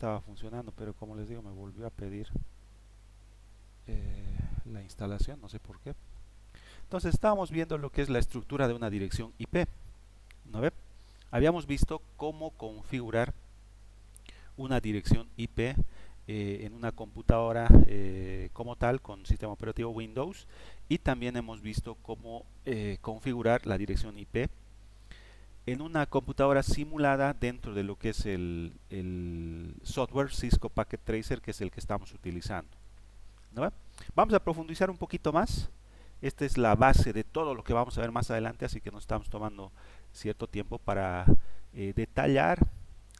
estaba funcionando, pero como les digo, me volvió a pedir la instalación, no sé por qué. Entonces estábamos viendo lo que es la estructura de una dirección IP, ¿no ve? Habíamos visto cómo configurar una dirección IP en una computadora como tal con sistema operativo Windows, y también hemos visto cómo configurar la dirección IP en una computadora simulada dentro de lo que es el software Cisco Packet Tracer, que es el que estamos utilizando, ¿no ve? Vamos a profundizar un poquito más. Esta es la base de todo lo que vamos a ver más adelante, así que nos estamos tomando cierto tiempo para detallar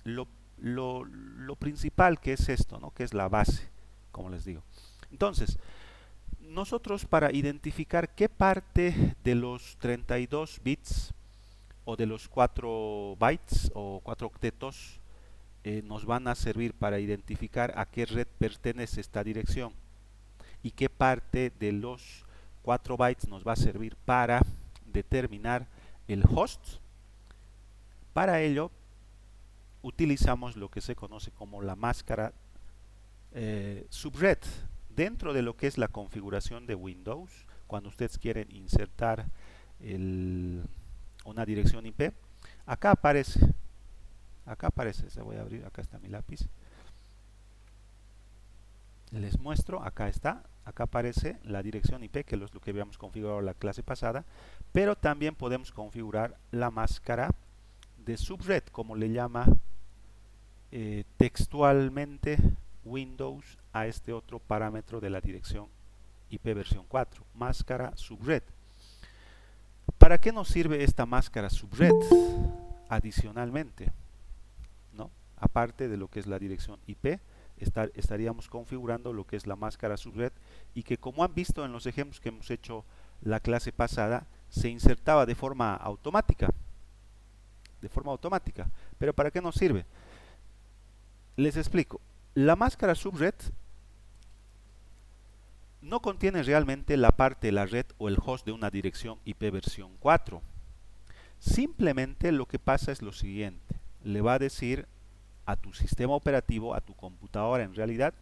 lo, lo principal, que es esto, ¿no? Que es la base, como les digo. Entonces, nosotros, para identificar qué parte de los 32 bits o de los 4 bytes o 4 octetos nos van a servir para identificar a qué red pertenece esta dirección, y qué parte de los 4 bytes nos va a servir para determinar el host. Para ello utilizamos lo que se conoce como la máscara subred. Dentro de lo que es la configuración de Windows, cuando ustedes quieren insertar una dirección IP, acá aparece, se voy a abrir, acá está mi lápiz, les muestro, acá está, acá aparece la dirección IP, que es lo que habíamos configurado en la clase pasada, pero también podemos configurar la máscara de subred, como le llama textualmente Windows a este otro parámetro de la dirección IP versión 4, máscara subred. ¿Para qué nos sirve esta máscara subred? Adicionalmente, ¿no? Aparte de lo que es la dirección IP, estaríamos configurando lo que es la máscara subred, y que, como han visto en los ejemplos que hemos hecho la clase pasada, se insertaba de forma automática. ¿Pero para qué nos sirve? Les explico. La máscara subred no contiene realmente la parte de la red o el host de una dirección IP versión 4. Simplemente lo que pasa es lo siguiente: le va a decir a tu sistema operativo, a tu computadora en realidad,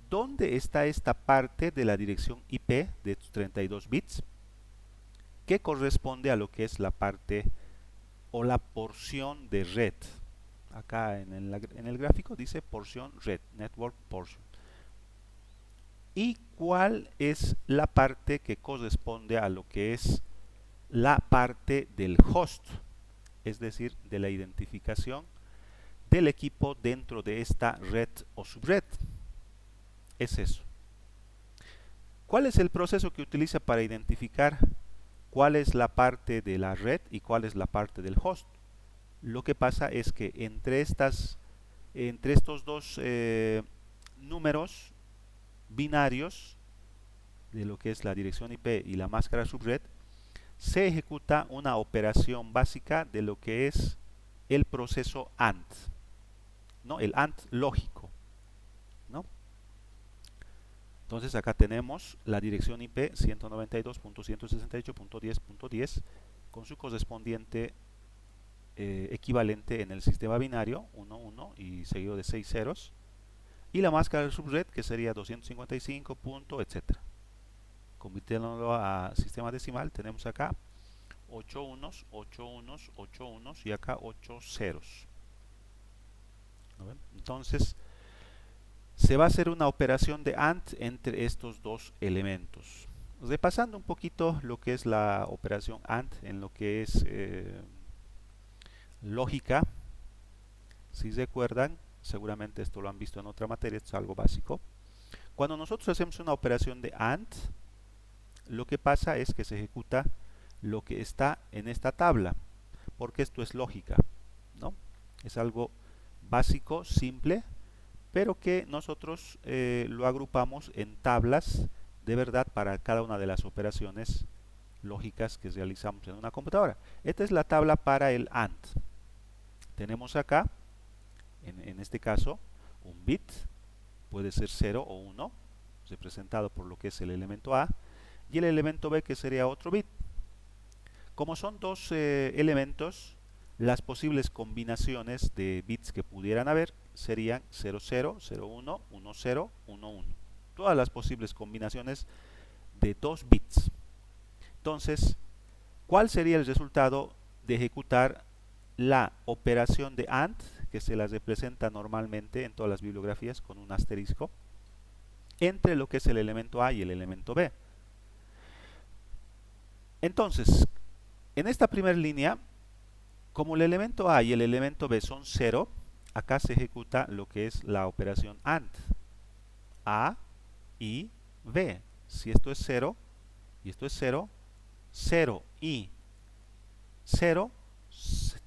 dónde está esta parte de la dirección IP de tus 32 bits que corresponde a lo que es la parte o la porción de red. Acá en el gráfico dice porción red, network portion. Y cuál es la parte que corresponde a lo que es la parte del host, es decir, de la identificación del equipo dentro de esta red o subred. Es eso. ¿Cuál es el proceso que utiliza para identificar cuál es la parte de la red y cuál es la parte del host? Lo que pasa es que entre estos dos números binarios de lo que es la dirección IP y la máscara subred, se ejecuta una operación básica de lo que es el proceso AND, ¿no? El AND lógico, ¿no? Entonces acá tenemos la dirección IP 192.168.10.10 con su correspondiente equivalente en el sistema binario 1, 1 y seguido de 6 ceros, y la máscara subred, que sería 255, etc. Convirtiéndolo a sistema decimal, tenemos acá 8 unos, 8 unos, 8 unos y acá 8 ceros. ¿No ven? Entonces se va a hacer una operación de AND entre estos dos elementos. Repasando un poquito lo que es la operación AND en lo que es lógica, si recuerdan, seguramente esto lo han visto en otra materia, esto es algo básico. Cuando nosotros hacemos una operación de AND, lo que pasa es que se ejecuta lo que está en esta tabla, porque esto es lógica, ¿no? Es algo básico, simple, pero que nosotros lo agrupamos en tablas de verdad para cada una de las operaciones lógicas que realizamos en una computadora. Esta es la tabla para el AND. Tenemos acá, en este caso, un bit, puede ser 0 o 1, representado por lo que es el elemento A, y el elemento B, que sería otro bit. Como son dos elementos, las posibles combinaciones de bits que pudieran haber serían 00, 01, 10, 11. Todas las posibles combinaciones de 2 bits. Entonces, ¿cuál sería el resultado de ejecutar la operación de AND, que se la representa normalmente en todas las bibliografías con un asterisco, entre lo que es el elemento A y el elemento B? Entonces, en esta primera línea, como el elemento A y el elemento B son 0, acá se ejecuta lo que es la operación AND. A y B. Si esto es 0 y esto es 0, 0 y 0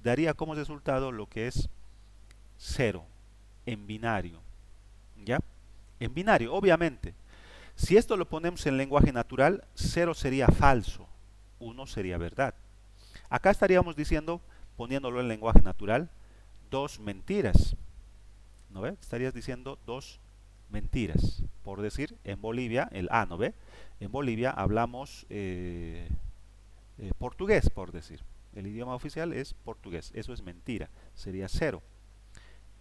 daría como resultado lo que es 0 en binario. ¿Ya? En binario, obviamente. Si esto lo ponemos en lenguaje natural, 0 sería falso, 1 sería verdad. Acá estaríamos diciendo, poniéndolo en lenguaje natural, 2 mentiras. ¿No ve? Estarías diciendo 2 mentiras. Por decir, en Bolivia, el A, ¿no ve? En Bolivia hablamos portugués, por decir. El idioma oficial es portugués. Eso es mentira. Sería 0.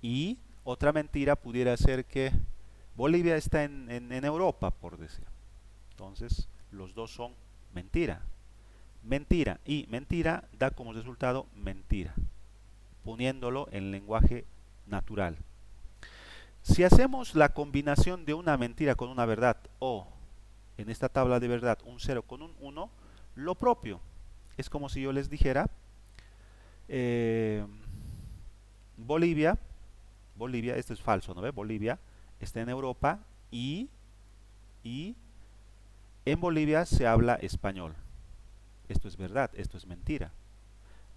Y otra mentira pudiera ser que Bolivia está en Europa, por decir. Entonces, los dos son mentira. Mentira y mentira da como resultado mentira, poniéndolo en lenguaje natural. Si hacemos la combinación de una mentira con una verdad, o en esta tabla de verdad un 0 con un 1, lo propio. Es como si yo les dijera, Bolivia, esto es falso, ¿no ve? Bolivia está en Europa y en Bolivia se habla español. Esto es verdad, esto es mentira.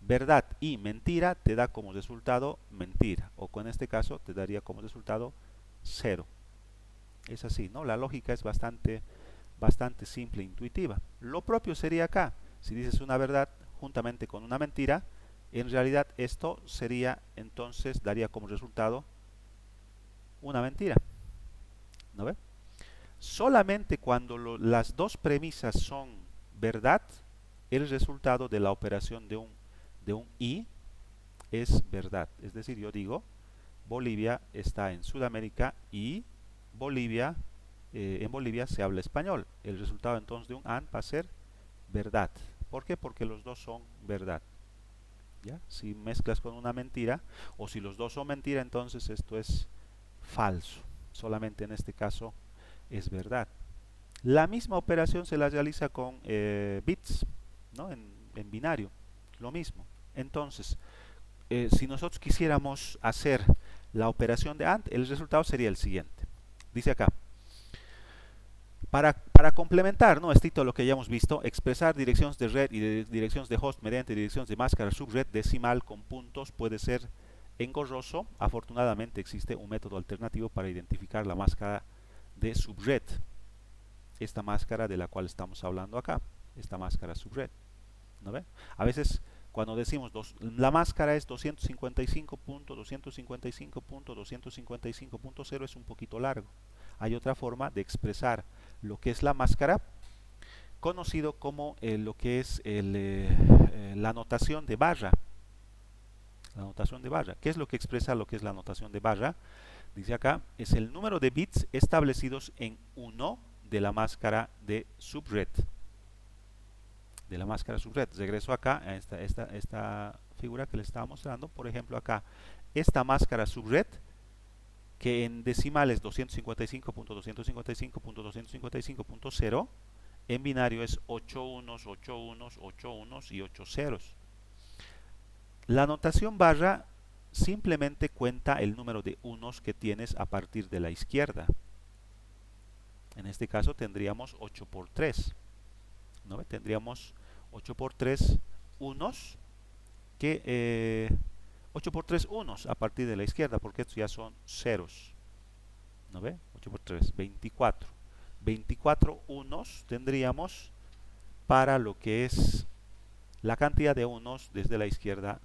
Verdad y mentira te da como resultado mentira, o en este caso te daría como resultado 0. Es así, ¿no? La lógica es bastante simple e intuitiva. Lo propio sería acá. Si dices una verdad juntamente con una mentira, en realidad esto sería, entonces, daría como resultado una mentira. ¿No ve? Solamente cuando las dos premisas son verdad, el resultado de la operación de un y es verdad. Es decir, yo digo, Bolivia está en Sudamérica y en Bolivia se habla español. El resultado entonces de un AND va a ser verdad. ¿Por qué? Porque los dos son verdad. ¿Ya? Si mezclas con una mentira, o si los dos son mentira, entonces esto es falso. Solamente en este caso es verdad. La misma operación se la realiza con bits, ¿no? En binario, lo mismo. Entonces, si nosotros quisiéramos hacer la operación de AND, el resultado sería el siguiente. Dice acá, para complementar, ¿no? Esto lo que ya hemos visto, expresar direcciones de red y direcciones de host mediante direcciones de máscara subred decimal con puntos puede ser engorroso. Afortunadamente existe un método alternativo para identificar la máscara de subred. Esta máscara de la cual estamos hablando acá, esta máscara subred. ¿No ve? A veces cuando decimos la máscara es 255.255.255.0 es un poquito largo. Hay otra forma de expresar lo que es la máscara, conocido como lo que es la notación de barra. La notación de barra. ¿Qué es lo que expresa lo que es la notación de barra? Dice acá, es el número de bits establecidos en 1 de la máscara de subred. De la máscara subred. Regreso acá a esta figura que les estaba mostrando. Por ejemplo, acá, esta máscara subred, que en decimal es 255.255.255.0, en binario es 8 unos, 8 unos, 8 unos y 8 ceros. La notación barra simplemente cuenta el número de unos que tienes a partir de la izquierda. En este caso tendríamos 8 por 3. ¿No? Tendríamos 8 por 3 unos, 8 por 3 unos a partir de la izquierda, porque estos ya son ceros. ¿No ve? 8 por 3, 24. 24 unos tendríamos para lo que es la cantidad de unos desde la izquierda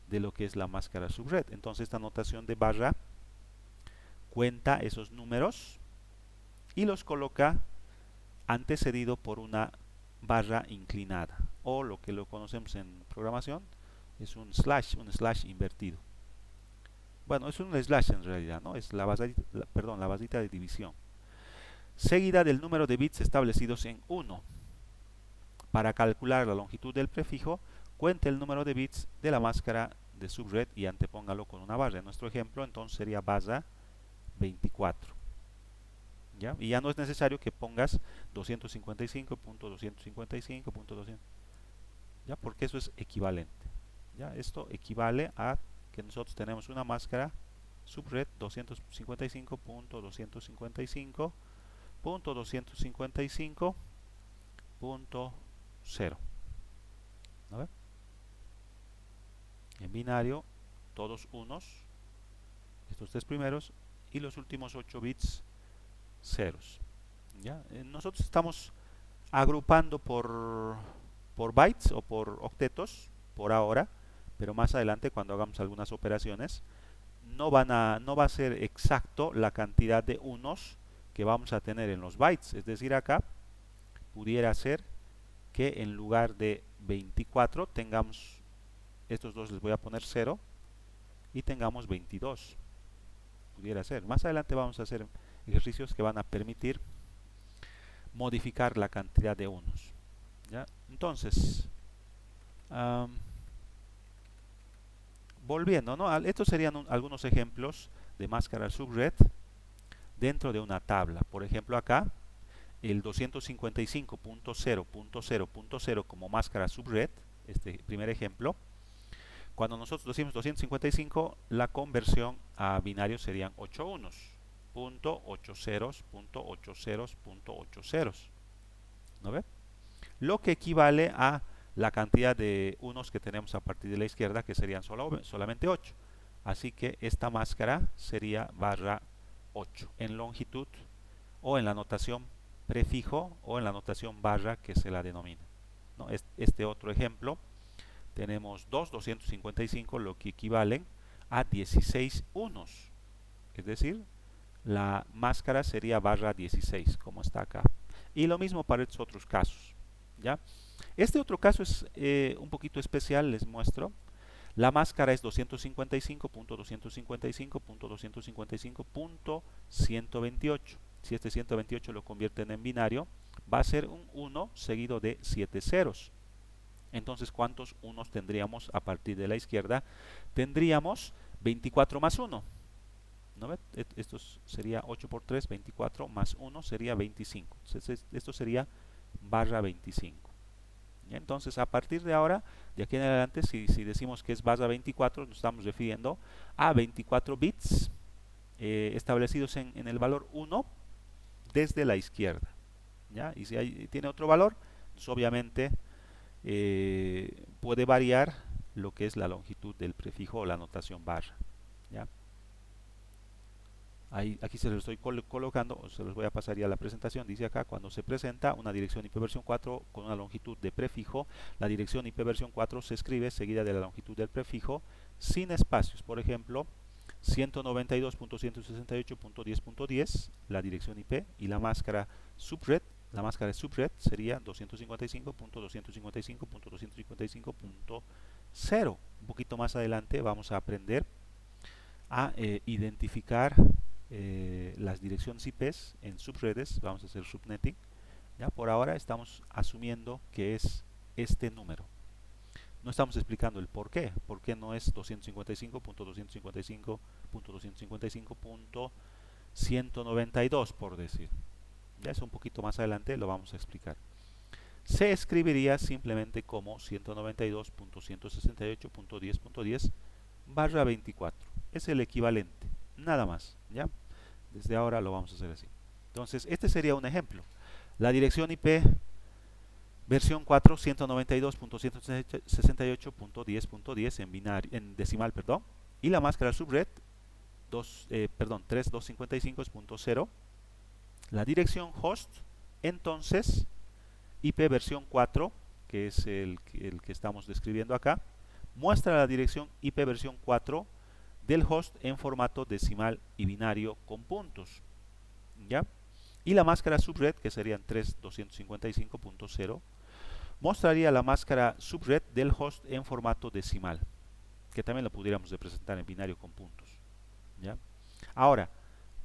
de lo que es la máscara subred. Entonces esta notación de barra cuenta esos números y los coloca antecedido por una barra inclinada, o lo que lo conocemos en programación es un slash invertido. bueno, es un slash en realidad, ¿no? Es la basita de división, seguida del número de bits establecidos en 1. Para calcular la longitud del prefijo, cuente el número de bits de la máscara de subred y antepóngalo con una barra. En nuestro ejemplo, entonces sería barra 24. ¿Ya? Y ya no es necesario que pongas 255.255.200, ¿ya? Porque eso es equivalente. ¿Ya? Esto equivale a que nosotros tenemos una máscara subred 255.255.255.0. ¿No ve? En binario, todos unos, estos tres primeros, y los últimos 8 bits ceros. ¿Ya? Nosotros estamos agrupando por bytes o por octetos por ahora, pero más adelante cuando hagamos algunas operaciones no va a ser exacto la cantidad de unos que vamos a tener en los bytes. Es decir, acá pudiera ser que en lugar de 24 tengamos, estos dos les voy a poner 0 y tengamos 22. Pudiera ser. Más adelante vamos a hacer ejercicios que van a permitir modificar la cantidad de unos. ¿Ya? Entonces, volviendo, ¿no? Estos serían algunos ejemplos de máscara subred dentro de una tabla. Por ejemplo, acá el 255.0.0.0 como máscara subred, este primer ejemplo. Cuando nosotros decimos 255, la conversión a binario serían 8 unos, punto 8 ceros, punto 8 ceros, punto 8 ceros. ¿No ve? Lo que equivale a la cantidad de unos que tenemos a partir de la izquierda, que serían solamente 8. Así que esta máscara sería barra 8 en longitud, o en la notación prefijo, o en la notación barra que se la denomina, ¿no? Este otro ejemplo, tenemos 255, lo que equivalen a 16 unos. Es decir, la máscara sería barra 16, como está acá. Y lo mismo para estos otros casos. ¿Ya? Este otro caso es un poquito especial, les muestro. La máscara es 255.255.255.255.128. Si este 128 lo convierten en binario, va a ser un 1 seguido de 7 ceros. Entonces, ¿cuántos unos tendríamos a partir de la izquierda? Tendríamos 24 más 1. ¿No ve? Esto sería 8 por 3, 24 más 1 sería 25. Entonces, esto sería barra 25. Entonces, a partir de ahora, de aquí en adelante, si decimos que es barra 24, nos estamos refiriendo a 24 bits establecidos en el valor 1 desde la izquierda. ¿Ya? Y si tiene otro valor, pues obviamente puede variar lo que es la longitud del prefijo o la notación barra. ¿Ya? Aquí se los estoy colocando, se los voy a pasar ya a la presentación. Dice acá, cuando se presenta una dirección IP versión 4 con una longitud de prefijo, la dirección IP versión 4 se escribe seguida de la longitud del prefijo sin espacios. Por ejemplo, 192.168.10.10, la dirección IP, y la máscara subred. La máscara de subred sería 255.255.255.0. Un poquito más adelante vamos a aprender a identificar las direcciones IPs en subredes. Vamos a hacer subnetting. ¿Ya? Por ahora estamos asumiendo que es este número. No estamos explicando el por qué. ¿Por qué no es 255.255.255.192, por decir? Ya es un poquito más adelante, lo vamos a explicar. Se escribiría simplemente como 192.168.10.10 barra 24. Es el equivalente, nada más. ¿Ya? Desde ahora lo vamos a hacer así. Entonces, este sería un ejemplo. La dirección IP versión 4, 192.168.10.10 en binario, en decimal, perdón. Y la máscara subred 3255.0. La dirección host, entonces, IP versión 4, que es el que estamos describiendo acá, muestra la dirección IP versión 4 del host en formato decimal y binario con puntos. ¿Ya? Y la máscara subred, que serían 3255.0, mostraría la máscara subred del host en formato decimal, que también la pudiéramos representar en binario con puntos. ¿ya? Ahora,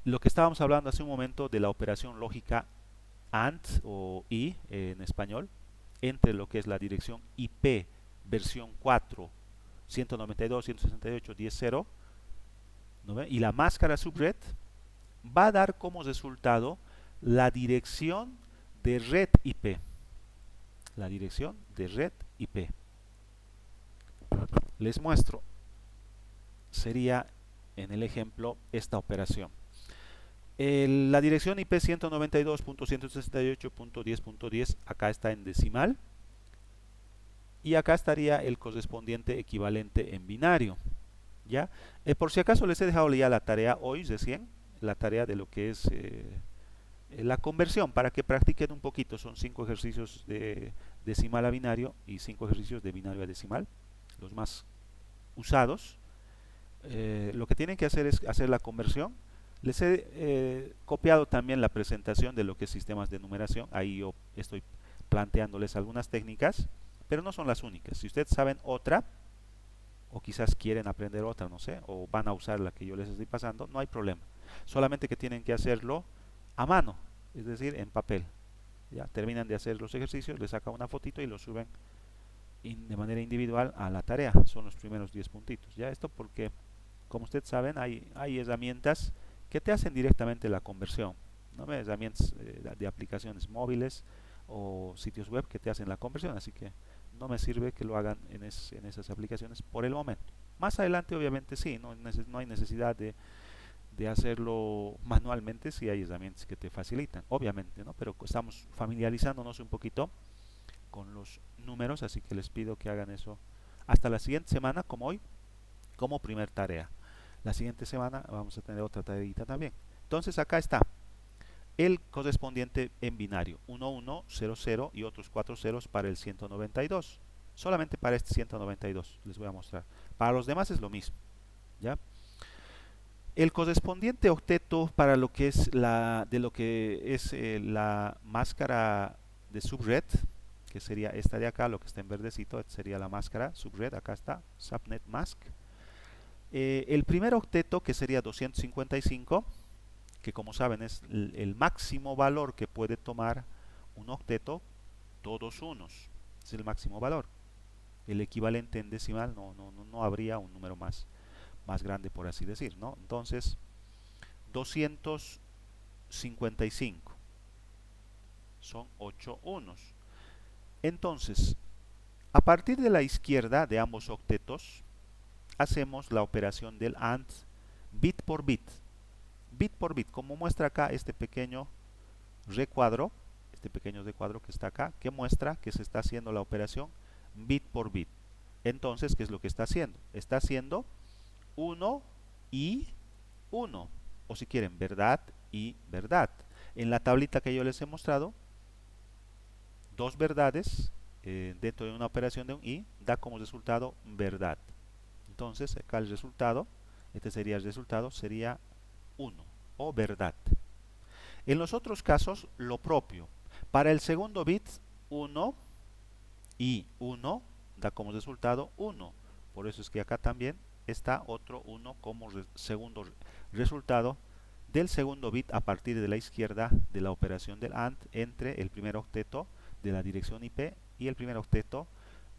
lo que estábamos hablando hace un momento de la operación lógica AND o I en español, entre lo que es la dirección IP versión 4, 192.168.10.0, ¿no ve? Y la máscara subred, va a dar como resultado la dirección de red IP. La dirección de red IP. Les muestro. Sería en el ejemplo esta operación. La dirección IP 192.168.10.10 acá está en decimal. Y acá estaría el correspondiente equivalente en binario. ¿Ya? Por si acaso les he dejado ya la tarea hoy recién, la tarea de lo que es la conversión, para que practiquen un poquito. Son 5 ejercicios de decimal a binario y 5 ejercicios de binario a decimal, los más usados. Lo que tienen que hacer es hacer la conversión. Les he copiado también la presentación de lo que es sistemas de numeración. Ahí yo estoy planteándoles algunas técnicas, pero no son las únicas. Si ustedes saben otra, o quizás quieren aprender otra, no sé, o van a usar la que yo les estoy pasando, no hay problema. Solamente que tienen que hacerlo a mano, es decir, en papel. Ya terminan de hacer los ejercicios, les sacan una fotito y lo suben de manera individual a la tarea. Son los primeros 10 puntitos. Ya esto porque, como ustedes saben, hay herramientas que te hacen directamente la conversión, ¿no? Herramientas de aplicaciones móviles o sitios web que te hacen la conversión, así que no me sirve que lo hagan en esas aplicaciones por el momento. Más adelante obviamente sí, no hay necesidad de hacerlo manualmente si hay herramientas que te facilitan, obviamente, ¿no? Pero estamos familiarizándonos un poquito con los números, así que les pido que hagan eso hasta la siguiente semana, como hoy, como primer tarea. La siguiente semana vamos a tener otra tareita también. Entonces acá está el correspondiente en binario, 1, 1, 0, 0 y otros 4 ceros para el 192. Solamente para este 192 les voy a mostrar. Para los demás es lo mismo, ¿ya? El correspondiente octeto para lo que es la máscara de subred, que sería esta de acá, lo que está en verdecito, sería la máscara subred, acá está, subnet mask. El primer octeto, que sería 255, que como saben es el máximo valor que puede tomar un octeto, todos unos, es el máximo valor. El equivalente en decimal no habría un número más grande, por así decir, ¿no? Entonces, 255 son 8 unos. Entonces, a partir de la izquierda de ambos octetos, hacemos la operación del AND bit por bit. Bit por bit, como muestra acá este pequeño recuadro, que está acá, que muestra que se está haciendo la operación bit por bit. Entonces, ¿qué es lo que está haciendo? Está haciendo 1 y 1, o si quieren, verdad y verdad. En la tablita que yo les he mostrado, dos verdades dentro de una operación de un y da como resultado verdad. Entonces, acá el resultado, este sería el resultado, sería 1 o verdad. En los otros casos, lo propio. Para el segundo bit, 1 y 1 da como resultado 1. Por eso es que acá también está otro 1 como segundo resultado del segundo bit a partir de la izquierda de la operación del AND entre el primer octeto de la dirección IP y el primer octeto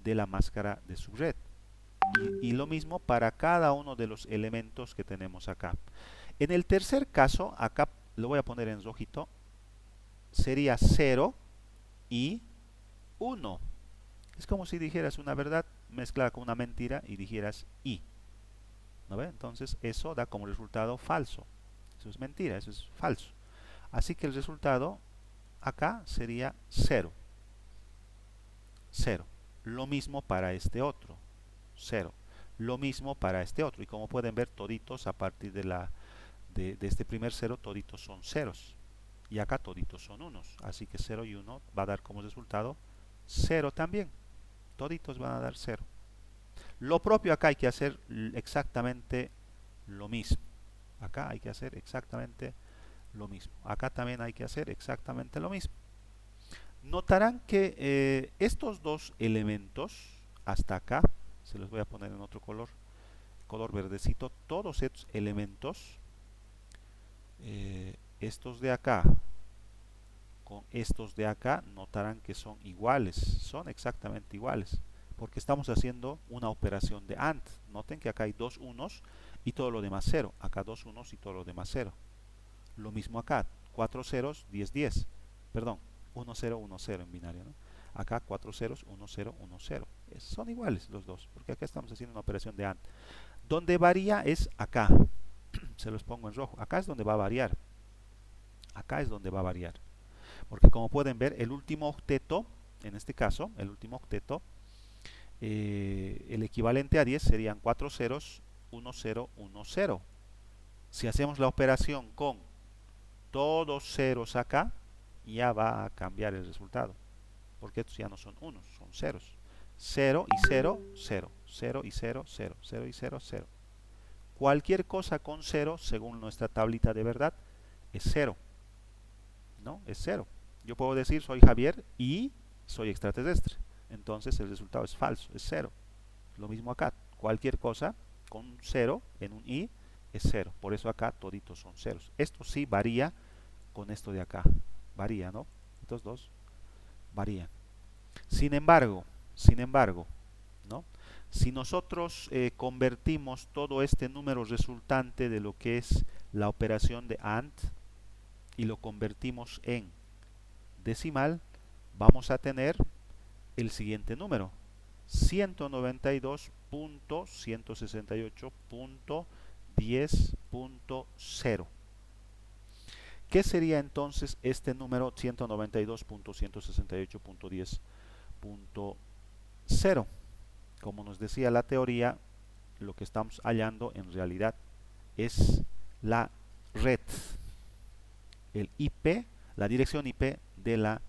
de la máscara de subred. Y lo mismo para cada uno de los elementos que tenemos acá. En el tercer caso, acá lo voy a poner en rojito, sería 0 y 1. Es como si dijeras una verdad mezclada con una mentira y dijeras y. ¿No ve? Entonces eso da como resultado falso. Eso es mentira, eso es falso. Así que el resultado acá sería 0. 0. Lo mismo para este otro. 0. Lo mismo para este otro. Y como pueden ver, toditos a partir de este primer 0, toditos son ceros. Y acá toditos son unos. Así que 0 y 1 va a dar como resultado 0 también. Toditos van a dar 0. Lo propio acá hay que hacer exactamente lo mismo. Acá hay que hacer exactamente lo mismo. Acá también hay que hacer exactamente lo mismo. Notarán que estos dos elementos, hasta acá, se los voy a poner en otro color, color verdecito, todos estos elementos, estos de acá con estos de acá, notarán que son iguales, son exactamente iguales, porque estamos haciendo una operación de AND. Noten que acá hay dos unos y todo lo demás 0, acá dos unos y todo lo demás 0. Lo mismo acá, 4 ceros, 10, 10, perdón, 1, 0, 1, 0 en binario, ¿no? Acá 4 ceros, 1, 0, 1, 0. Son iguales los dos, porque acá estamos haciendo una operación de AND. Donde varía es acá, se los pongo en rojo, acá es donde va a variar, acá es donde va a variar. Porque como pueden ver, el último octeto, en este caso, el último octeto, el equivalente a 10 serían 4 ceros, 1, 0, 1, 0. Si hacemos la operación con todos ceros acá, ya va a cambiar el resultado. Porque estos ya no son unos, son ceros. 0 y 0, 0. 0 y 0, 0. 0 y 0, 0. Cualquier cosa con 0, según nuestra tablita de verdad, es 0. ¿No? Es 0. Yo puedo decir soy Javier y soy extraterrestre. Entonces el resultado es falso, es 0. Lo mismo acá. Cualquier cosa con 0 en un i es 0. Por eso acá toditos son ceros. Esto sí varía con esto de acá. Varía, ¿no? Estos dos varían. Sin embargo, ¿no? Si nosotros convertimos todo este número resultante de lo que es la operación de AND y lo convertimos en decimal, vamos a tener el siguiente número: 192.168.10.0. ¿Qué sería entonces este número 192.168.10.0? Como nos decía la teoría, lo que estamos hallando en realidad es la red, el IP, la dirección IP de la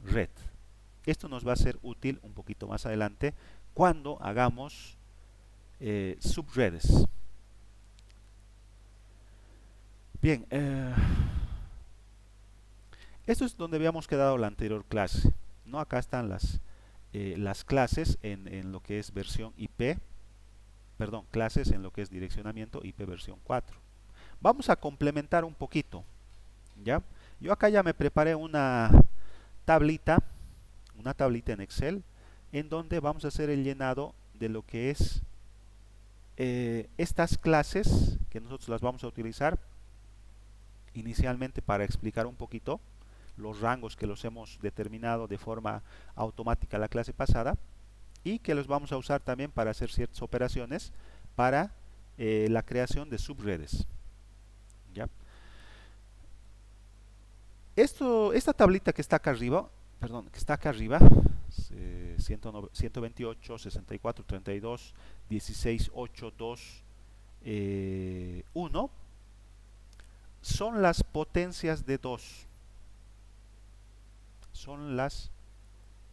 red. Esto nos va a ser útil un poquito más adelante cuando hagamos subredes. Bien, esto es donde habíamos quedado la anterior clase, ¿no? Acá están las clases en lo que es versión IP, perdón, clases en lo que es direccionamiento IP versión 4. Vamos a complementar un poquito, ¿ya? Yo acá ya me preparé una tablita en Excel, en donde vamos a hacer el llenado de lo que es estas clases, que nosotros las vamos a utilizar inicialmente para explicar un poquito los rangos que los hemos determinado de forma automática la clase pasada, y que los vamos a usar también para hacer ciertas operaciones para la creación de subredes. ¿Ya? Esta tablita que está acá arriba, perdón, que está acá arriba, 128, 64, 32, 16, 8, 2, 1, son las potencias de 2. Son las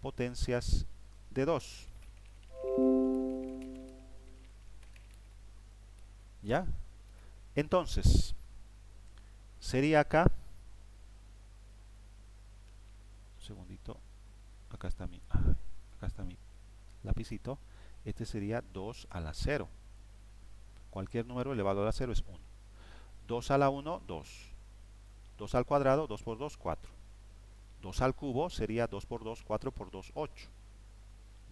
potencias de 2. ¿Ya? Entonces, sería acá, un segundito, acá está mi lapicito. Este sería 2 a la 0. Cualquier número elevado a la 0 es 1. 2 a la 1, 2. 2 al cuadrado, 2 por 2, 4. 2 al cubo sería 2 por 2, 4 por 2, 8.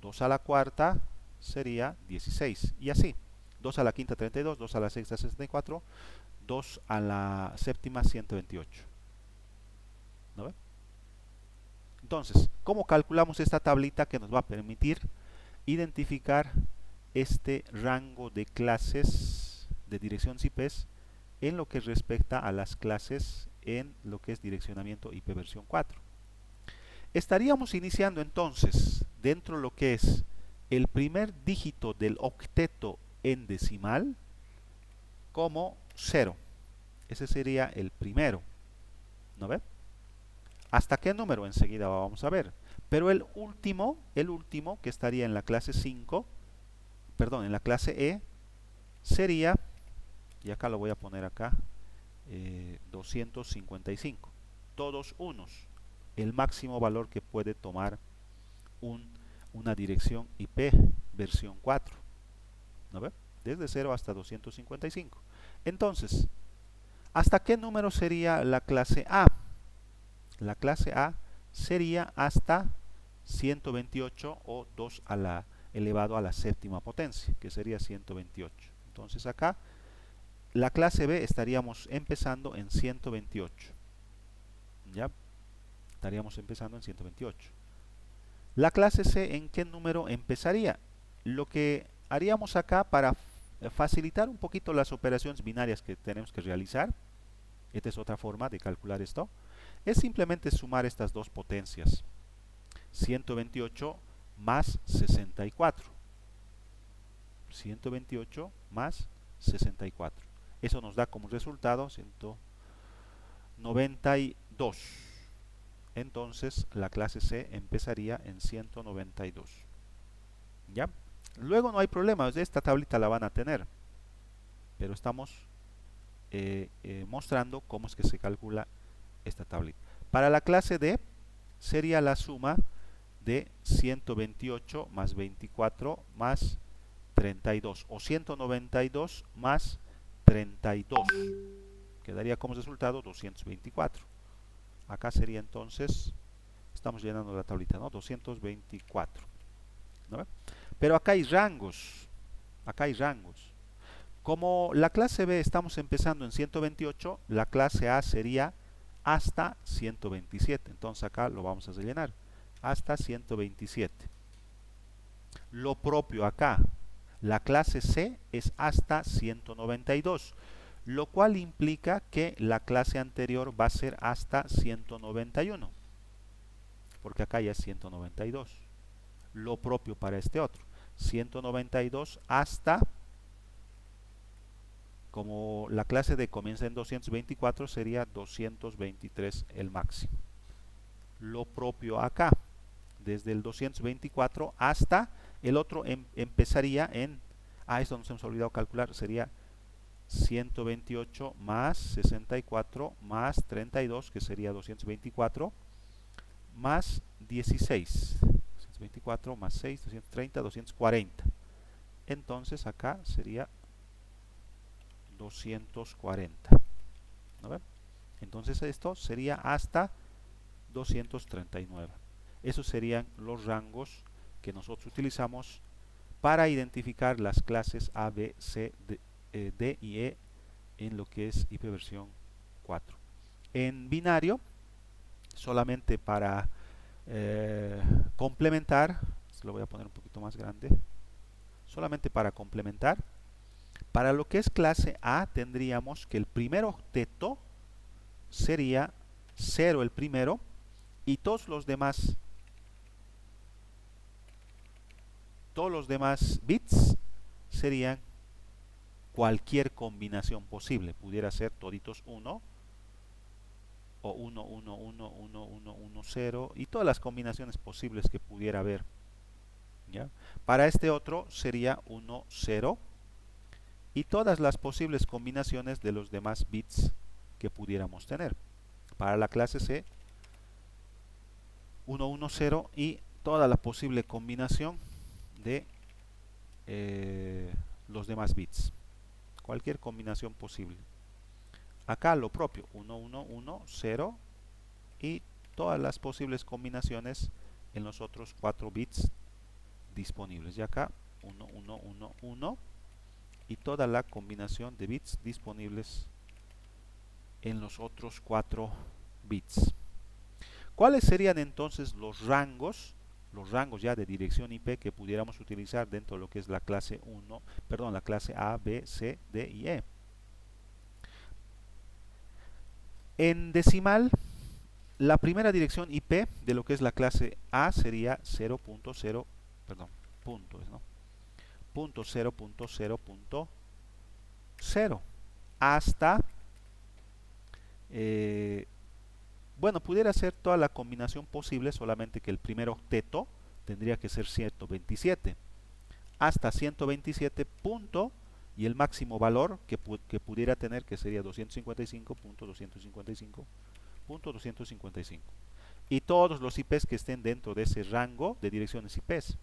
2 a la cuarta sería 16. Y así. 2 a la quinta, 32. 2 a la sexta, 64. 2 a la séptima, 128. ¿No ve? Entonces, ¿cómo calculamos esta tablita que nos va a permitir identificar este rango de clases de direcciones IPs en lo que respecta a las clases en lo que es direccionamiento IP versión 4? Estaríamos iniciando entonces dentro de lo que es el primer dígito del octeto en decimal como 0. Ese sería el primero. ¿No ve? ¿Hasta qué número? Enseguida vamos a ver. Pero el último que estaría en la clase 5, perdón, en la clase E, sería, y acá lo voy a poner acá, 255. Todos unos. El máximo valor que puede tomar una dirección IP versión 4. ¿No ve? desde 0 hasta 255. Entonces, ¿hasta qué número sería la clase A? La clase A sería hasta 128 o 2 a la elevado a la séptima potencia, que sería 128. Entonces acá la clase B estaríamos empezando en 128. ¿Ya? Estaríamos empezando en 128. La clase C, ¿en qué número empezaría? Lo que haríamos acá para facilitar un poquito las operaciones binarias que tenemos que realizar, esta es otra forma de calcular esto, es simplemente sumar estas dos potencias, 128 más 64. 128 más 64. Eso nos da como resultado 192. Entonces la clase C empezaría en 192. ¿Ya? Luego no hay problema, esta tablita la van a tener. Pero estamos mostrando cómo es que se calcula esta tablita. Para la clase D sería la suma de 128 más 24 más 32 o 192 más 32. Quedaría como resultado 224. Acá sería entonces, estamos llenando la tablita, ¿no? 224. ¿No? Pero acá hay rangos. Acá hay rangos. Como la clase B estamos empezando en 128, la clase A sería hasta 127. Entonces acá lo vamos a rellenar. Hasta 127. Lo propio acá. La clase C es hasta 192, lo cual implica que la clase anterior va a ser hasta 191, porque acá ya es 192. Lo propio para este otro, 192 hasta, como la clase D comienza en 224, sería 223 el máximo. Lo propio acá, desde el 224 hasta el otro empezaría en, esto nos hemos olvidado calcular, sería 128 más 64 más 32, que sería 224, más 16. 224 más 6, 230, 240. Entonces acá sería 240. ¿No ven? Entonces esto sería hasta 239. Esos serían los rangos que nosotros utilizamos para identificar las clases A, B, C, D y E en lo que es IP versión 4. En binario, solamente para complementar, lo voy a poner un poquito más grande, solamente para complementar, para lo que es clase A tendríamos que el primer octeto sería 0 el primero y todos los demás bits serían cualquier combinación posible. Pudiera ser toditos 1 o 1, 1, 1, 1, 1, 1, 0 y todas las combinaciones posibles que pudiera haber. ¿Ya? Para este otro sería 1, 0 y todas las posibles combinaciones de los demás bits que pudiéramos tener. Para la clase C, 1, 1, 0 y toda la posible combinación de los demás bits. Cualquier combinación posible. Acá lo propio, 1, 1, 1, 0 y todas las posibles combinaciones en los otros 4 bits disponibles. Y acá 1, 1, 1, 1 y toda la combinación de bits disponibles en los otros 4 bits. ¿Cuáles serían entonces los rangos ya de dirección IP que pudiéramos utilizar dentro de lo que es la clase la clase A, B, C, D y E? En decimal, la primera dirección IP de lo que es la clase A sería 0.0, perdón, puntos, ¿no? 0.0.0 hasta, bueno, pudiera ser toda la combinación posible, solamente que el primer octeto tendría que ser 127, hasta 127 punto y el máximo valor que pudiera tener, que sería 255.255.255, y todos los IPs que estén dentro de ese rango de direcciones IPs.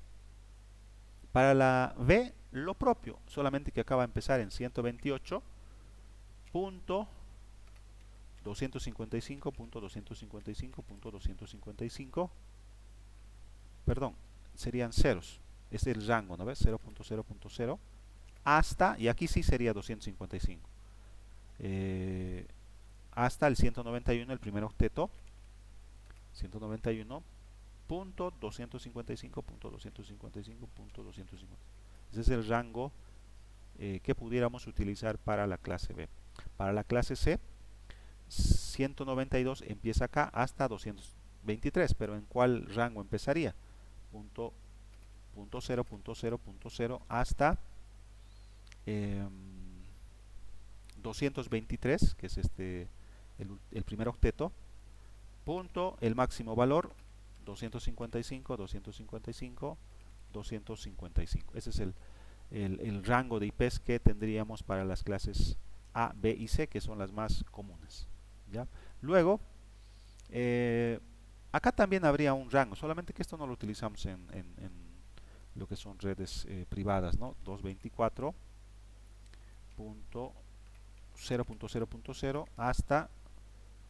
Para la B, lo propio, solamente que acá va a empezar en 128.255.255.255.255, perdón, serían ceros. Este es el rango, ¿no ves? 0.0.0 hasta, y aquí sí sería 255, hasta el 191, el primer octeto, 191.255.255.250. Ese es el rango que pudiéramos utilizar para la clase B. Para la clase C, 192 empieza acá hasta 223, pero ¿en cuál rango empezaría? Punto 0.0.0.0 hasta 223, que es el primer octeto, punto el máximo valor 255, 255, 255. Ese es el rango de IPs que tendríamos para las clases A, B y C, que son las más comunes, ¿ya? Luego, acá también habría un rango, solamente que esto no lo utilizamos en lo que son redes privadas, ¿no? 224.0.0.0 hasta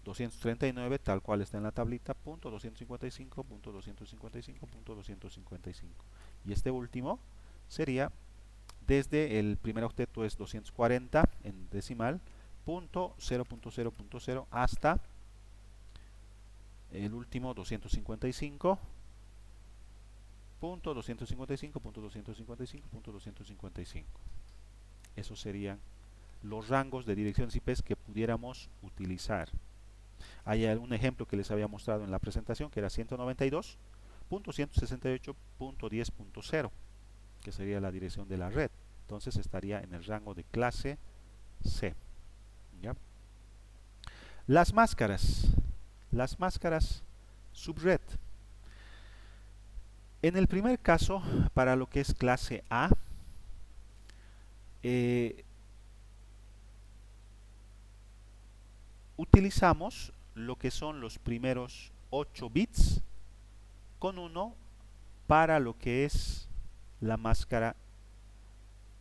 239, tal cual está en la tablita, punto 255, punto 255, punto 255. Y este último sería desde el primer octeto, es 240 en decimal, punto 0.0.0 hasta el último 255, punto 255, punto 255, punto 255. Esos serían los rangos de direcciones IPs que pudiéramos utilizar. Hay algún ejemplo que les había mostrado en la presentación, que era 192.168.10.0, que sería la dirección de la red. Entonces estaría en el rango de clase C, ¿ya? Las máscaras subred. En el primer caso, para lo que es clase A, utilizamos lo que son los primeros 8 bits con 1 para lo que es la máscara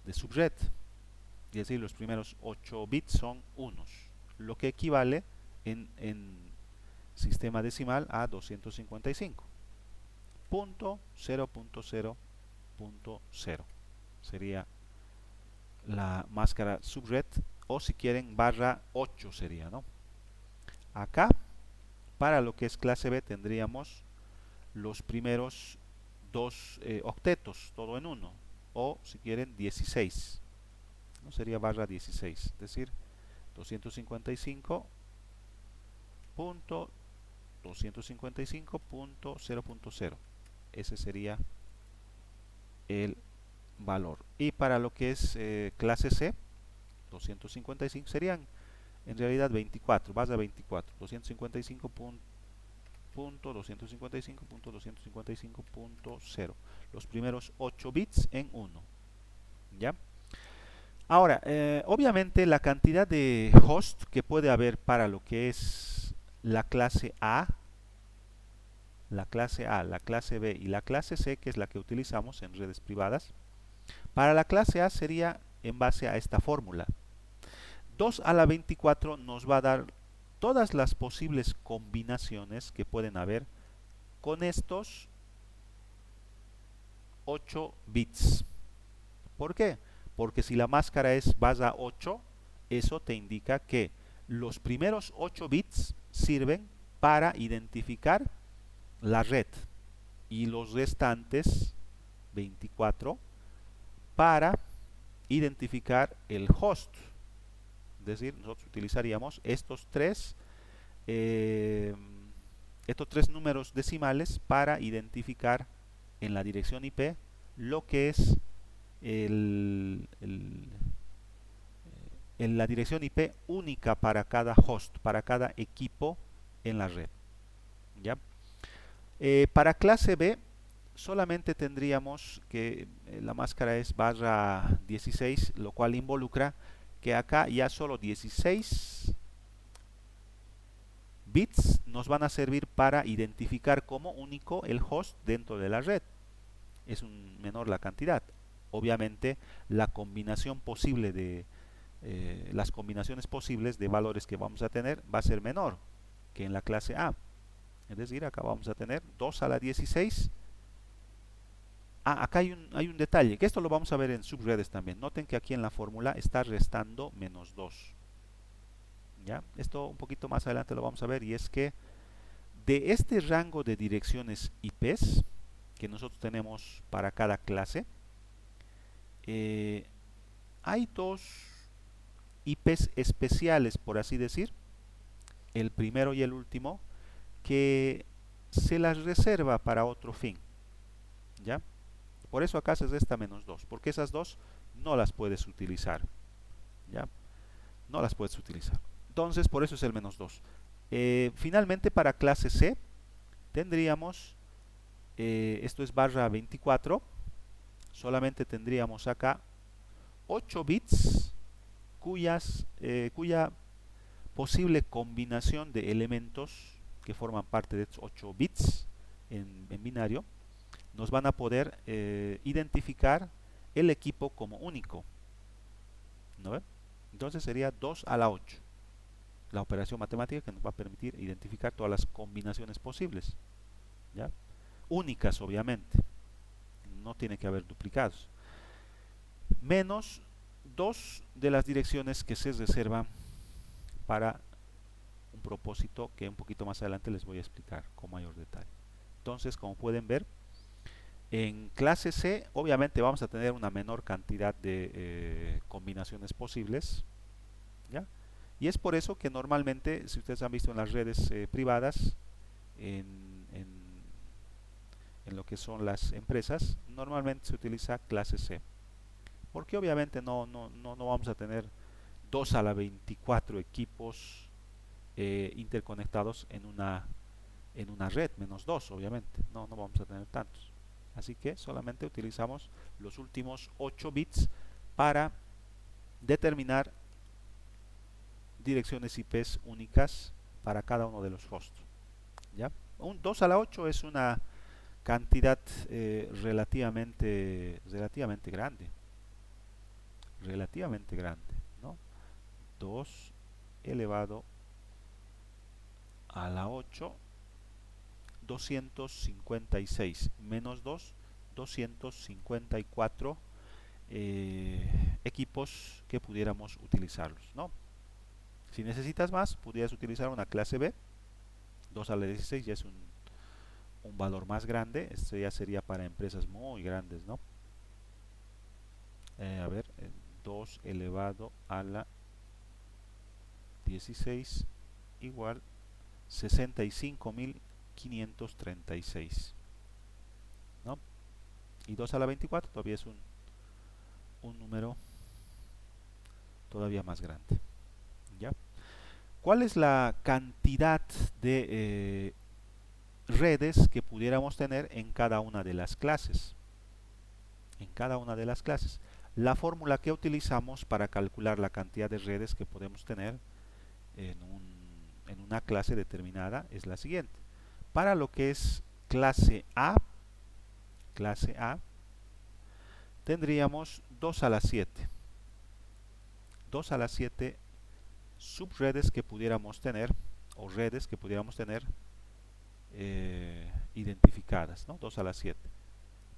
de subred. Es decir, los primeros 8 bits son unos, lo que equivale en sistema decimal a 255. Punto 0.0.0 sería la máscara subred, o si quieren barra 8 sería, ¿no? Acá, para lo que es clase B, tendríamos los primeros dos octetos, todo en uno, o si quieren 16, ¿no? Sería barra 16, es decir, 255.255.0.0. Ese sería el valor. Y para lo que es clase C, 255 serían en realidad 24, vas a 24, 255.255.255.0, los primeros 8 bits en 1, ¿ya? Ahora, obviamente la cantidad de host que puede haber para lo que es la clase A, la clase B y la clase C, que es la que utilizamos en redes privadas, para la clase A sería en base a esta fórmula. 2 a la 24 nos va a dar todas las posibles combinaciones que pueden haber con estos 8 bits. ¿Por qué? Porque si la máscara es base 8, eso te indica que los primeros 8 bits sirven para identificar la red y los restantes 24 para identificar el host. Es decir, nosotros utilizaríamos estos tres números decimales para identificar en la dirección IP lo que es la dirección IP única para cada host, para cada equipo en la red, ¿ya? Para clase B solamente tendríamos que la máscara es barra 16, lo cual involucra que acá ya solo 16 bits nos van a servir para identificar como único el host dentro de la red. es menor la cantidad. Obviamente la combinación posible de las combinaciones posibles de valores que vamos a tener va a ser menor que en la clase A. Es decir, acá vamos a tener 2 a la 16. Acá hay un detalle, que esto lo vamos a ver en subredes también. Noten que aquí en la fórmula está restando menos 2. ¿Ya? Esto un poquito más adelante lo vamos a ver, y es que de este rango de direcciones IPs que nosotros tenemos para cada clase, hay dos IPs especiales, por así decir, el primero y el último, que se las reserva para otro fin. ¿Ya? Por eso acá se resta menos 2, porque esas dos no las puedes utilizar. ¿Ya? No las puedes utilizar. Entonces, por eso es el menos 2. Finalmente, para clase C, tendríamos, esto es barra 24, solamente tendríamos acá 8 bits cuya posible combinación de elementos que forman parte de estos 8 bits en binario nos van a poder identificar el equipo como único. ¿No ve? Entonces sería 2 a la 8, la operación matemática que nos va a permitir identificar todas las combinaciones posibles. ¿Ya? Únicas, obviamente. No tiene que haber duplicados. Menos 2 de las direcciones que se reservan para un propósito que un poquito más adelante les voy a explicar con mayor detalle. Entonces, como pueden ver, en clase C obviamente vamos a tener una menor cantidad de combinaciones posibles, ¿ya? Y es por eso que normalmente, si ustedes han visto en las redes privadas, en lo que son las empresas, normalmente se utiliza clase C, porque obviamente no vamos a tener 2 a la 24 equipos interconectados en una red, menos 2 obviamente, no vamos a tener tantos. Así que solamente utilizamos los últimos 8 bits para determinar direcciones IPs únicas para cada uno de los hosts. ¿Ya? 2 a la 8 es una cantidad relativamente grande. Relativamente grande, ¿no? 2 elevado a la 8, 256 menos 2, 254 equipos que pudiéramos utilizarlos, ¿no? Si necesitas más, pudieras utilizar una clase B. 2 a la 16 ya es un valor más grande. Esto ya sería para empresas muy grandes, ¿no? A ver, 2 elevado a la 16 igual 65.536, ¿no? Y 2 a la 24 todavía es un número todavía más grande. ¿Ya? ¿Cuál es la cantidad de redes que pudiéramos tener en cada una de las clases? En cada una de las clases. La fórmula que utilizamos para calcular la cantidad de redes que podemos tener en una clase determinada es la siguiente. Para lo que es clase A, tendríamos 2 a la 7. 2 a la 7 subredes que pudiéramos tener, o redes que pudiéramos tener identificadas, ¿no? 2 a la 7.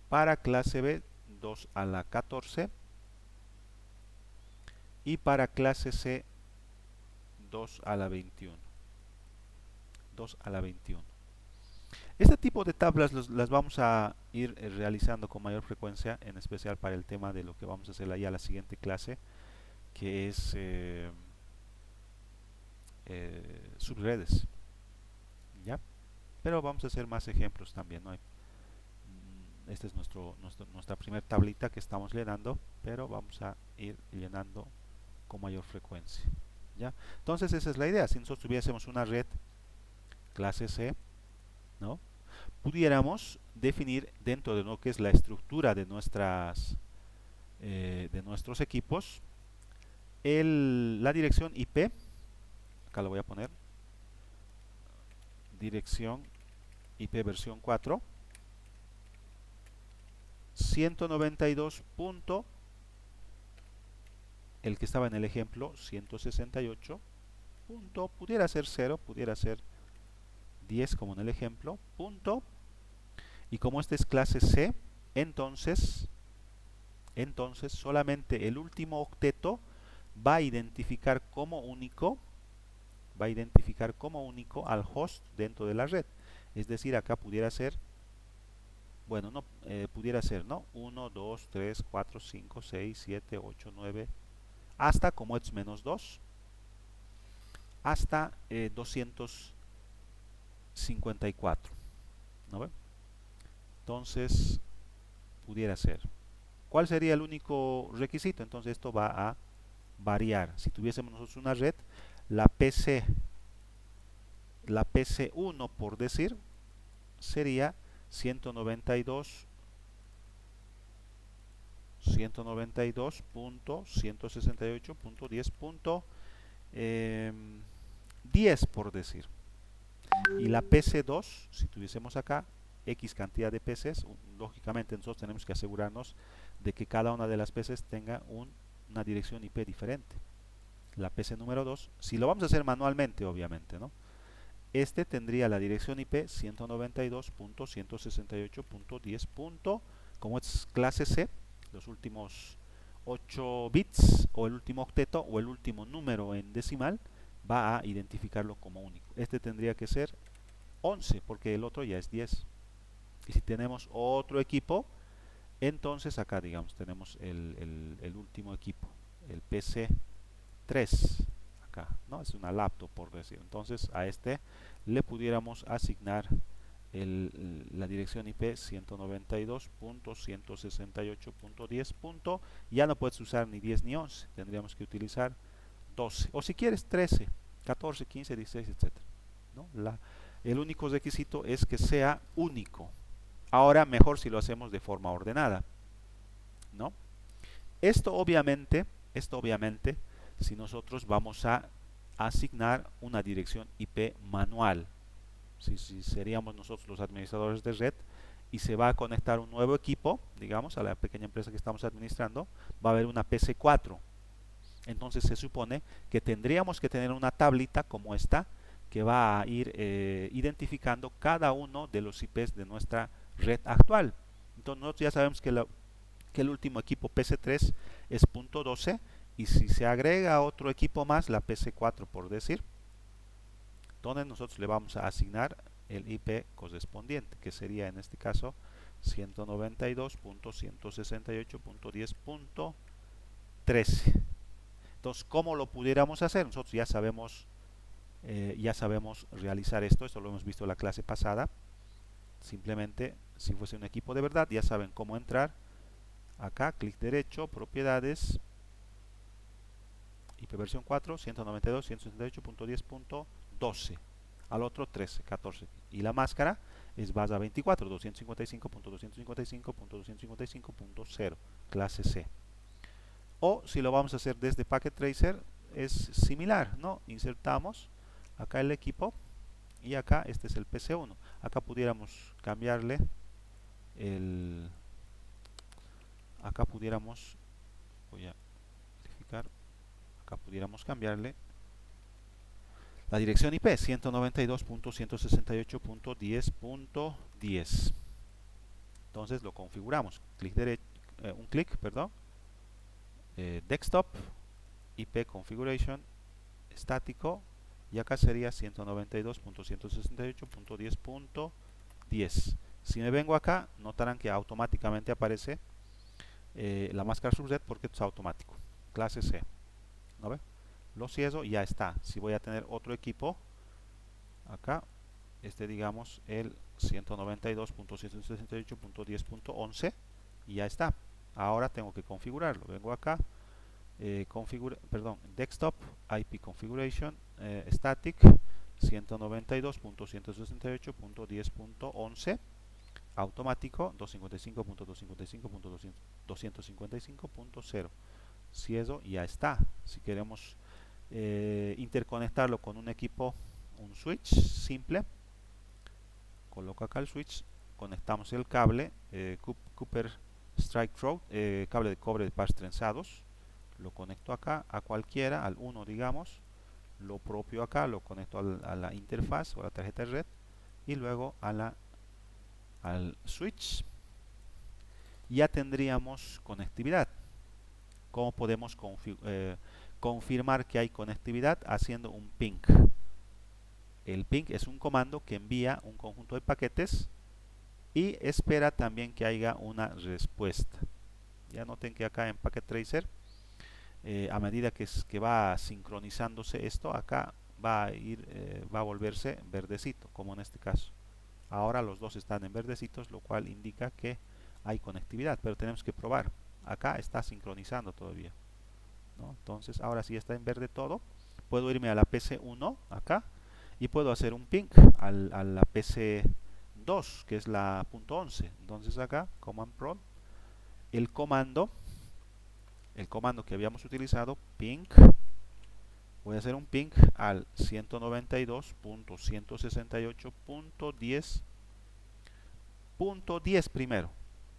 Para clase B, 2 a la 14. Y para clase C, 2 a la 21. 2 a la 21. Este tipo de tablas las vamos a ir realizando con mayor frecuencia, en especial para el tema de lo que vamos a hacer ahí a la siguiente clase, que es subredes. ¿Ya? Pero vamos a hacer más ejemplos también, ¿no? Esta es nuestra primera tablita que estamos llenando, pero vamos a ir llenando con mayor frecuencia. ¿Ya? Entonces esa es la idea. Si nosotros tuviésemos una red clase C, ¿no? Pudiéramos definir dentro de lo que es la estructura de nuestros equipos la dirección IP. Acá lo voy a poner, dirección IP versión 4, 192 punto, el que estaba en el ejemplo, 168 punto, pudiera ser 0, pudiera ser 10 como en el ejemplo, punto, y como este es clase C, entonces solamente el último octeto va a identificar como único al host dentro de la red. Es decir, acá pudiera ser, bueno, no, pudiera ser, ¿no? 1, 2, 3, 4, 5, 6, 7, 8, 9, hasta, como es menos 2, hasta 254, ¿no ve? Entonces, pudiera ser. ¿Cuál sería el único requisito? Entonces, esto va a variar. Si tuviésemos nosotros una red, la PC1, por decir, sería 192.168.10.10, por decir. Y la PC2, si tuviésemos acá X cantidad de PCs, lógicamente nosotros tenemos que asegurarnos de que cada una de las PCs tenga una dirección IP diferente. La PC número 2, si lo vamos a hacer manualmente, obviamente, ¿no? Este tendría la dirección IP 192.168.10. Como es clase C, los últimos 8 bits o el último octeto o el último número en decimal va a identificarlo como único. Este tendría que ser 11 porque el otro ya es 10. Y si tenemos otro equipo, entonces acá digamos tenemos el último equipo, el PC3. Acá, ¿no? Es una laptop, por decir. Entonces a este le pudiéramos asignar la dirección IP 192.168.10. Ya no puedes usar ni 10 ni 11, tendríamos que utilizar 12, o si quieres 13, 14, 15, 16, etc. ¿no? El único requisito es que sea único. Ahora mejor si lo hacemos de forma ordenada, ¿no? Esto obviamente, si nosotros vamos a asignar una dirección IP manual, si seríamos nosotros los administradores de red y se va a conectar un nuevo equipo, digamos, a la pequeña empresa que estamos administrando, va a haber una PC4. Entonces se supone que tendríamos que tener una tablita como esta que va a ir identificando cada uno de los IPs de nuestra red actual. Entonces nosotros ya sabemos que el último equipo PC3 es .12 y si se agrega otro equipo más, la PC4 por decir, donde nosotros le vamos a asignar el IP correspondiente, que sería en este caso 192.168.10.13. Entonces, ¿cómo lo pudiéramos hacer? Nosotros ya sabemos realizar esto lo hemos visto en la clase pasada. Simplemente, si fuese un equipo de verdad, ya saben cómo entrar. Acá, clic derecho, propiedades, IP versión 4, 192.168.10.12. Al otro 13, 14. Y la máscara es base 24, 255.255.255.0, clase C. O si lo vamos a hacer desde Packet Tracer, es similar, ¿no? Insertamos acá el equipo y acá este es el PC1. Acá pudiéramos cambiarle acá pudiéramos, voy a verificar, acá pudiéramos cambiarle la dirección IP 192.168.10.10. Entonces lo configuramos, clic derecho, un clic, perdón, desktop, IP configuration, estático, y acá sería 192.168.10.10. Si me vengo acá, notarán que automáticamente aparece la máscara subred porque es automático, clase C, ¿no ve? Lo cierro y ya está. Si voy a tener otro equipo, acá, digamos el 192.168.10.11 y ya está. Ahora tengo que configurarlo. Vengo acá, desktop, IP configuration, static 192.168.10.11, automático 255.255.255.0. Cierro y ya está. Si queremos interconectarlo con un equipo, un switch simple, coloco acá el switch, conectamos el cable Cooper strike throat, cable de cobre de pares trenzados, lo conecto acá a cualquiera, al 1 digamos, lo propio acá, lo conecto a la interfaz o a la tarjeta de red y luego al switch. Ya tendríamos conectividad. ¿Cómo podemos confirmar que hay conectividad? Haciendo un ping. El ping es un comando que envía un conjunto de paquetes y espera también que haya una respuesta. Ya noten que acá en Packet Tracer, a medida que va sincronizándose esto, acá va a volverse verdecito, como en este caso. Ahora los dos están en verdecitos, lo cual indica que hay conectividad, pero tenemos que probar. Acá está sincronizando todavía, ¿no? Entonces ahora sí está en verde todo. Puedo irme a la PC1 acá y puedo hacer un ping a la PC2, que es la .11. Entonces acá, Command Prompt, el comando que habíamos utilizado, ping, voy a hacer un ping al 192.168.10.10 primero,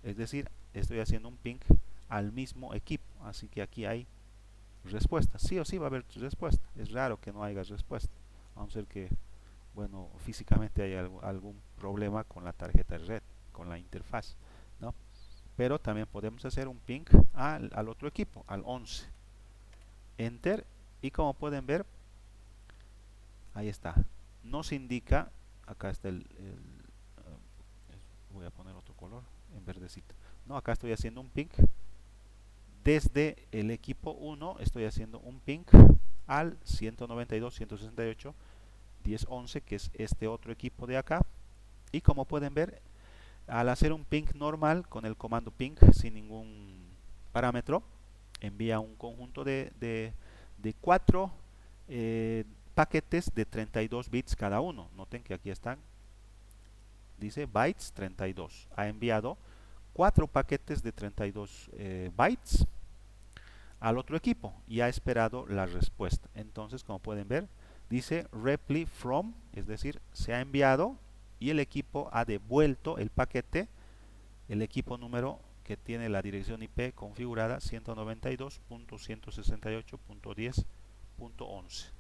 es decir, estoy haciendo un ping al mismo equipo, así que aquí hay respuesta. Sí o sí va a haber respuesta. Es raro que no haya respuesta, a no ser que, bueno, físicamente haya algún problema con la tarjeta de red, con la interfaz, ¿no? Pero también podemos hacer un ping al otro equipo, al 11. Enter, y como pueden ver, ahí está. Nos indica, acá está voy a poner otro color, en verdecito. No, acá estoy haciendo un ping. Desde el equipo 1 estoy haciendo un ping al 192.168.10.11, que es este otro equipo de acá. Y como pueden ver, al hacer un ping normal con el comando ping sin ningún parámetro, envía un conjunto de 4 paquetes de 32 bits cada uno. Noten que aquí están, dice bytes 32. Ha enviado 4 paquetes de 32 bytes al otro equipo y ha esperado la respuesta. Entonces, como pueden ver, dice reply from, es decir, se ha enviado y el equipo ha devuelto el paquete, el equipo número que tiene la dirección IP configurada 192.168.10.11.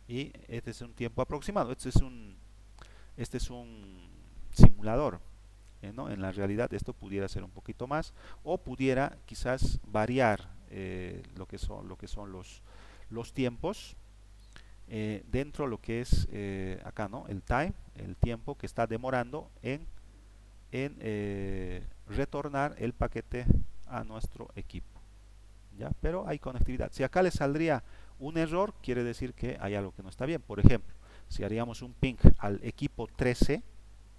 Y este es un tiempo aproximado. Este es un simulador, ¿no? En la realidad esto pudiera ser un poquito más o pudiera quizás variar lo que son los tiempos dentro de lo que es acá, ¿no? El time, el tiempo que está demorando en retornar el paquete a nuestro equipo, ¿ya? Pero hay conectividad. Si acá le saldría un error, quiere decir que hay algo que no está bien. Por ejemplo, si haríamos un ping al equipo 13,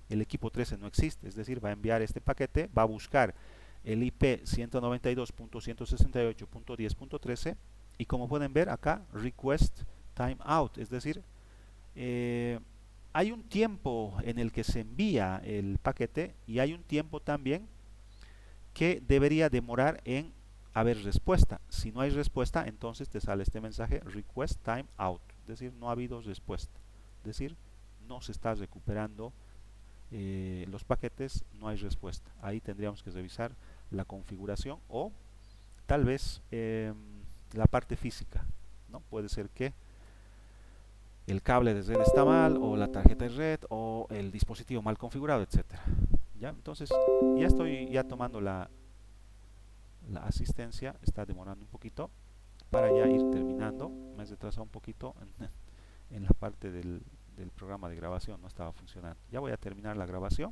el equipo 13 no existe, es decir, va a enviar este paquete, va a buscar el IP 192.168.10.13 y como pueden ver acá, request timeout, es decir, hay un tiempo en el que se envía el paquete y hay un tiempo también que debería demorar en haber respuesta. Si no hay respuesta, entonces te sale este mensaje request timeout, es decir, no ha habido respuesta, es decir, no se está recuperando los paquetes, no hay respuesta. Ahí tendríamos que revisar la configuración o tal vez la parte física, ¿no? Puede ser que el cable de red está mal o la tarjeta de red o el dispositivo mal configurado, etcétera. ¿Ya? Entonces ya estoy tomando la asistencia, está demorando un poquito para ya ir terminando. Me he retrasado un poquito en la parte del programa de grabación, no estaba funcionando. Ya voy a terminar la grabación.